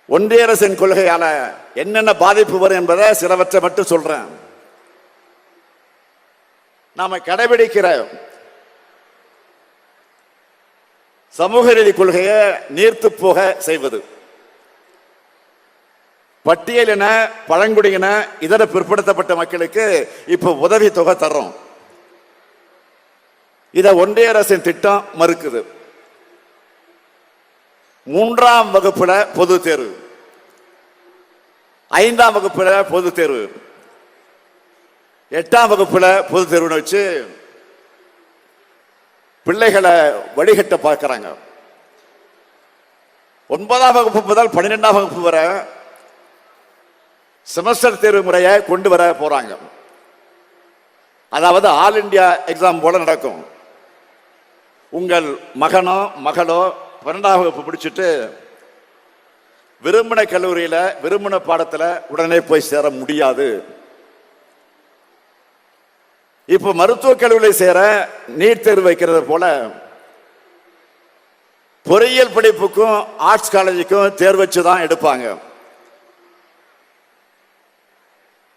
ஒன்றிய அரசின் கொள்கையால என்னென்ன பாதிப்பு வரும் என்பதை சிலவற்றை மட்டும் சொல்றேன். நாம கடைபிடிக்கிற சமூக நீதி கொள்கையை நீர்த்து போக செய்வது, பட்டியலின பழங்குடியின இதர பிற்படுத்தப்பட்ட மக்களுக்கு இப்ப உதவி தொகை தர்றோம். இத ஒன்றிய அரசின் திட்டம் மறுக்குது. 3ஆம் வகுப்புல பொது தேர்வு, 5ஆம் வகுப்புல பொது தேர்வு, 8ஆம் வகுப்புல பொது தேர்வுன்னு வச்சு பிள்ளைகளை வழிகட்ட பார்க்கிறாங்க. 9ஆம் வகுப்பு முதல் 12ஆம் வகுப்பு வரை செமஸ்டர் தேர்வு முறையை கொண்டு வர போறாங்க. அதாவது ஆல் இண்டியா எக்ஸாம் போல நடக்கும். உங்கள் மகனோ மகளோ 12ஆம் வகுப்பு முடிச்சுட்டு விரும்பின கல்லூரியில விரும்பின பாடத்துல உடனே போய் சேர முடியாது. இப்ப மருத்துவக் கல்லூரியில் சேர நீட் தேர்வு வைக்கிறது போல பொறியியல் படிப்புக்கும் ஆர்ட்ஸ் காலேஜுக்கும் தேர்வு வச்சுதான் எடுப்பாங்க.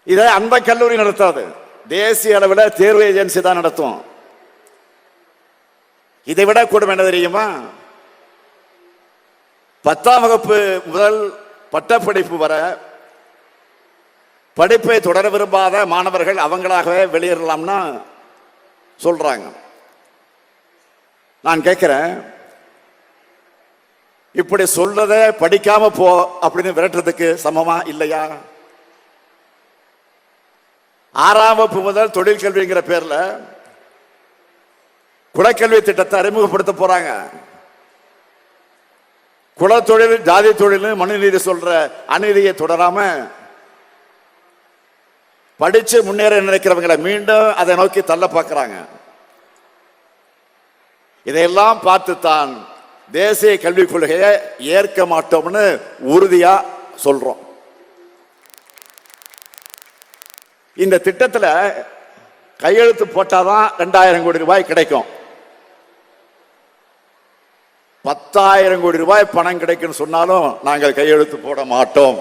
இதை அந்த கல்லூரி நடத்தாது, தேசிய அளவில் தேர்வு ஏஜென்சி தான் நடத்தும். இதை விட கூடும் என்ன தெரியுமா? 10ஆம் வகுப்பு முதல் பட்டப்படிப்பு வர படிப்பை தொடர விரும்பாத மாணவர்கள் அவங்களாகவே வெளியேறலாம்னா சொல்றாங்க. நான் கேட்கிறேன், இப்படி சொல்றத படிக்காம போ அப்படின்னு விரட்டுறதுக்கு சமமா இல்லையா? 6ஆம் வகுப்பு முதல் தொழில் கல்விங்கிற பேர்ல குலக்கல்வி திட்டத்தை அறிமுகப்படுத்த போறாங்க. குலத்தொழில் ஜாதி தொழில் மனுநீதி சொல்ற அநீதியை தொடராம படிச்சு முன்னேற நினைக்கிறவங்களை மீண்டும் அதை நோக்கி தள்ள பார்க்கிறாங்க. இதையெல்லாம் பார்த்துத்தான் தேசிய கல்விக் கொள்கையை ஏற்க மாட்டோம்னு உறுதியா சொல்றோம். இந்த திட்டத்துல கையெழுத்து போட்டாதான் 2000 கோடி ரூபாய் கிடைக்கும். 10,000 கோடி ரூபாய் பணம் கிடைக்கும் சொன்னாலும் நாங்கள் கையெழுத்து போட மாட்டோம்.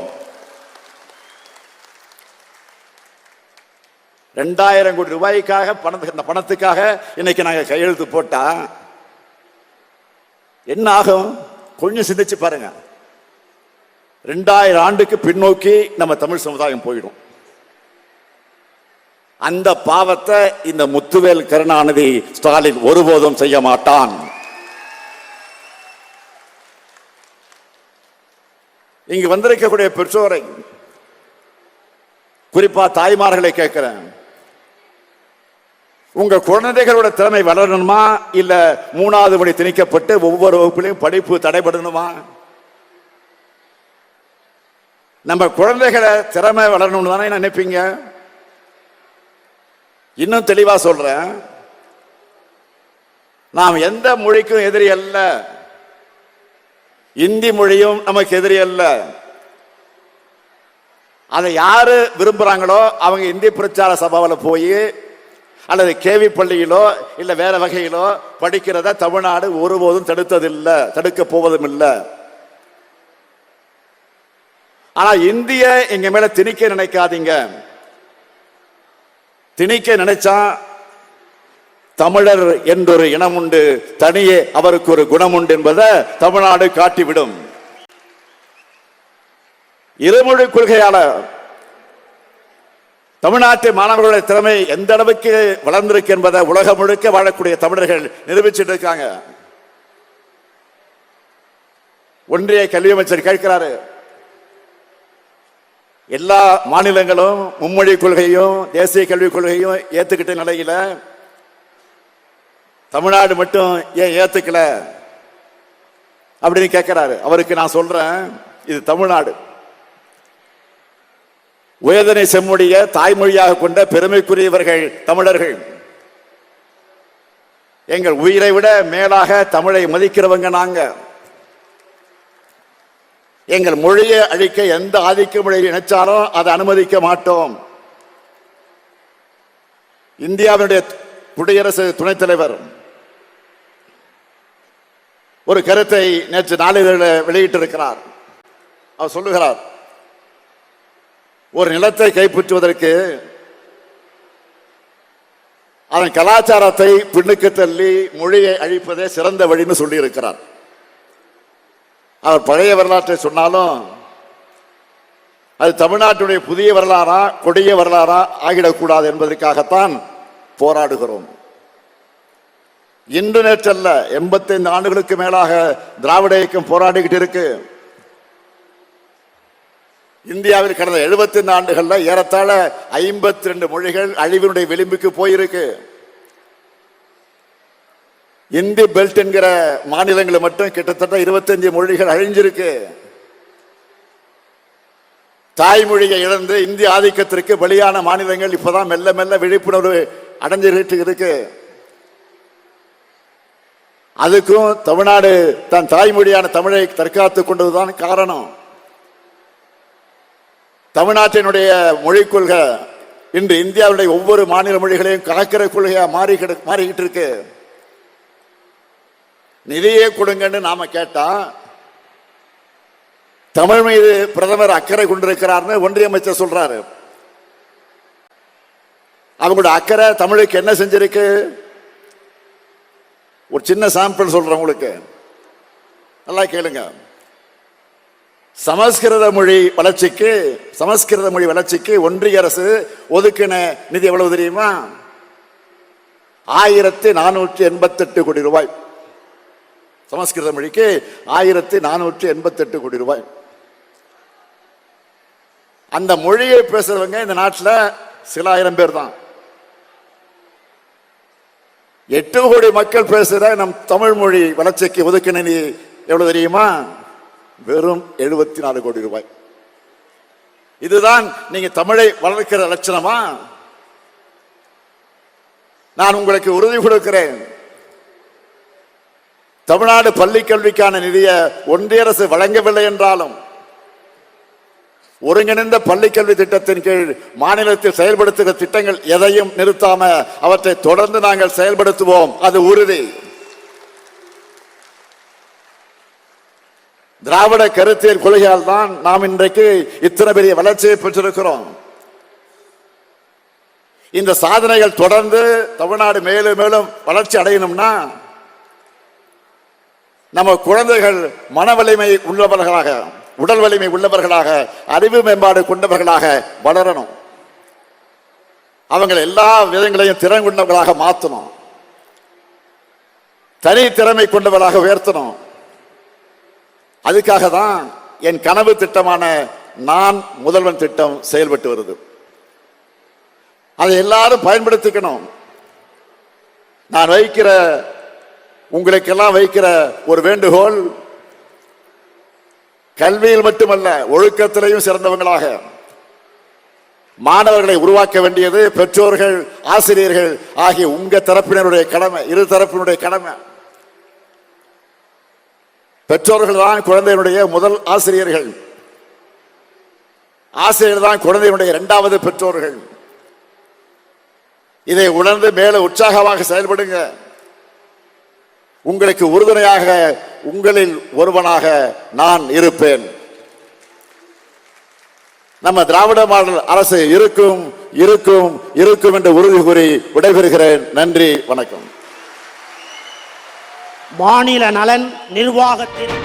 2000 கோடி ரூபாய்க்காக பணத்துக்காக இன்னைக்கு நாங்க கையெழுத்து போட்டா என்ன ஆகும்? கொஞ்சம் சிந்திச்சு பாருங்க. 2000 ஆண்டுக்கு பின்னோக்கி நம்ம தமிழ் சமுதாயம் போயிடும். அந்த பாவத்தை இந்த முத்துவேல் கருணாநிதி ஸ்டாலின் ஒருபோதும் செய்ய மாட்டான். இங்கு வந்திருக்கக்கூடிய பெற்றோரை, குறிப்பா தாய்மார்களை கேட்கிறேன், உங்க குழந்தைகளோட திறமை வளரணுமா இல்ல 3வது மணி திணிக்கப்பட்டு ஒவ்வொரு வகுப்பிலையும் படிப்பு தடைபடணுமா? நம்ம குழந்தைகளை திறமை வளரணும்னு தானே நினைப்பீங்க. இன்னும் தெளிவா சொல்றேன், நாம் எந்த மொழிக்கும் எதிரி அல்ல. இந்தி மொழியும் நமக்கு எதிரி அல்ல. அதை யாரு விரும்புறாங்களோ அவங்க இந்தி பிரச்சார சபாவில் போய் அல்லது கேவி பள்ளியிலோ இல்ல வேற வகையிலோ படிக்கிறத தமிழ்நாடு ஒருபோதும் தடுத்ததில்லை, தடுக்க போவதும் இல்லை. ஆனா இந்திய எங்க மேல திணிக்க நினைக்காதீங்க. திணிக்க நினைச்சா தமிழர் என்றொரு இனம் உண்டு, தனியே அவருக்கு ஒரு குணம் உண்டு என்பதை தமிழ்நாடு காட்டிவிடும். இருமொழி கொள்கையால தமிழ்நாட்டு மாணவர்களுடைய திறமை எந்த அளவுக்கு வளர்ந்திருக்கு என்பதை உலகம் முழுக்க வாழக்கூடிய தமிழர்கள் நிரூபிச்சுட்டு இருக்காங்க. ஒன்றிய கல்வி அமைச்சர் கேட்கிறாரு, எல்லா மாநிலங்களும் மும்மொழி கொள்கையும் தேசிய கல்விக் கொள்கையும் ஏத்துக்கிட்ட நிலையில தமிழ்நாடு மட்டும் ஏன் ஏத்துக்கல அப்படின்னு கேட்கிறாரு. அவருக்கு நான் சொல்றேன், இது தமிழ்நாடு. உயர்தனை செம்மொழிய தாய்மொழியாக கொண்ட பெருமைக்குரியவர்கள் தமிழர்கள். எங்கள் உயிரை விட மேலாக தமிழை மதிக்கிறவங்க நாங்க. எங்கள் மொழியை அழிக்க எந்த ஆதிக்க மொழியை நினைச்சாலும் அதை அனுமதிக்க மாட்டோம். இந்தியாவுடைய குடியரசு துணைத் தலைவர் ஒரு கருத்தை நேற்று நாளிதழில் வெளியிட்டிருக்கிறார். அவர் சொல்லுகிறார், ஒரு நிலத்தை கைப்பற்றுவதற்கு அதன் கலாச்சாரத்தை பின்னுக்கு தள்ளி மொழியை அழிப்பதே சிறந்த வழின்னு சொல்லி இருக்கிறார். அவர் பழைய வரலாற்றை சொன்னாலும் அது தமிழ்நாட்டுடைய புதிய வரலாறா கொடிய வரலாறா ஆகிடக்கூடாது என்பதற்காகத்தான் போராடுகிறோம். இன்று நேற்றல்ல, 85 ஆண்டுகளுக்கு மேலாக திராவிட இயக்கம் போராடிக்கிட்டு இருக்கு. இந்தியாவில் கடந்த 75 ஆண்டுகள்ல ஏறத்தாழ 52 மொழிகள் அழிவினுடைய விளிம்புக்கு போயிருக்கு. இந்தி பெல்ட் என்கிற மாநிலங்களை மட்டும் கிட்டத்தட்ட 25 மொழிகள் அழிஞ்சிருக்கு. தாய்மொழியை இழந்து இந்திய ஆதிக்கத்திற்கு பலியான மாநிலங்கள் இப்பதான் மெல்ல மெல்ல விழிப்புணர்வு அடைஞ்சிட்டு இருக்கு. அதுக்கும் தமிழ்நாடு தன் தாய்மொழியான தமிழை தற்காத்துக் கொண்டதுதான் காரணம். தமிழ்நாட்டினுடைய மொழிக் கொள்கை இன்று இந்தியாவுடைய ஒவ்வொரு மாநில மொழிகளையும் கலக்கிற கொள்கையா மாறிக்கிட்டு இருக்கு. நிதியே கொடுங்கன்னு நாம கேட்டா தமிழ் மீது பிரதமர் அக்கறை கொண்டிருக்கிறார்னு ஒன்றிய அமைச்சர் சொல்றாரு. அவங்களோட அக்கறை தமிழுக்கு என்ன செஞ்சிருக்கு? ஒரு சின்ன சாம்பிள் சொல்றேன் உங்களுக்கு, நல்லா கேளுங்க. சமஸ்கிருத மொழி வளர்ச்சிக்கு ஒன்றிய அரசு ஒதுக்கின நிதி எவ்வளவு தெரியுமா? 1488 கோடி ரூபாய். சமஸ்கிருத மொழிக்கு 1488 கோடி ரூபாய். அந்த மொழியை பேசுறவங்க இந்த நாட்டில் சில ஆயிரம் பேர் தான். 8 கோடி மக்கள் பேசுற நம் தமிழ் மொழி வளர்ச்சிக்கு ஒதுக்கின நிதி எவ்வளவு தெரியுமா? வெறும் 74 கோடி ரூபாய். இதுதான் நீங்க தமிழை வளர்க்கிற லட்சணமா? நான் உங்களுக்கு உறுதி கொடுக்கிறேன், தமிழ்நாடு பள்ளி கல்விக்கான நிதியை ஒன்றிய அரசு வழங்கவில்லை என்றாலும் ஒருங்கிணைந்த பள்ளி கல்வி திட்டத்தின் கீழ் மாநிலத்தில் செயல்படுத்துகிற திட்டங்கள் எதையும் நிறுத்தாம அவற்றை தொடர்ந்து நாங்கள் செயல்படுத்துவோம். அது உறுதி. திராவிட கருத்தியல் கொள்கையால் தான் நாம் இன்றைக்கு இத்தனை பெரிய வளர்ச்சியை பெற்றிருக்கிறோம். இந்த சாதனைகள் தொடர்ந்து தமிழ்நாடு மேலும் மேலும் வளர்ச்சி அடையணும்னா நம்ம குழந்தைகள் மன வலிமை உள்ளவர்களாக, உடல் வலிமை உள்ளவர்களாக, அறிவு மேம்பாடு கொண்டவர்களாக வளரணும். அவங்களை எல்லா விதங்களையும் திறன் கொண்டவர்களாக மாற்றணும். தனி திறமை கொண்டவர்களாக உயர்த்தணும். அதுக்காக தான் என் கனவு திட்டமான நான் முதல்வன் திட்டம் செயல்பட்டு வருது. அதை எல்லாரும் பயன்படுத்திக்கணும். நான் உங்களுக்கெல்லாம் வைக்கிற ஒரு வேண்டுகோள், கல்வியில் மட்டுமல்ல ஒழுக்கத்திலையும் சிறந்தவங்களாக மாணவர்களை உருவாக்க வேண்டியது பெற்றோர்கள், ஆசிரியர்கள் ஆகிய உங்க தரப்பினருடைய கடமை, இரு தரப்பினுடைய கடமை. பெற்றோர்கள் தான் குழந்தையினுடைய முதல் ஆசிரியர்கள், ஆசிரியர்கள் தான் குழந்தையினுடைய இரண்டாவது பெற்றோர்கள். இதை உணர்ந்து மேல உற்சாகமாக செயல்படுங்க. உங்களுக்கு உறுதுணையாக உங்களில் ஒருவனாக நான் இருப்பேன். நம்ம திராவிட மாடல் அரசு இருக்கும் இருக்கும் இருக்கும் என்று உறுதி கூறி விடைபெறுகிறேன். நன்றி, வணக்கம். மாநில நலன் நிர்வாகத்தில்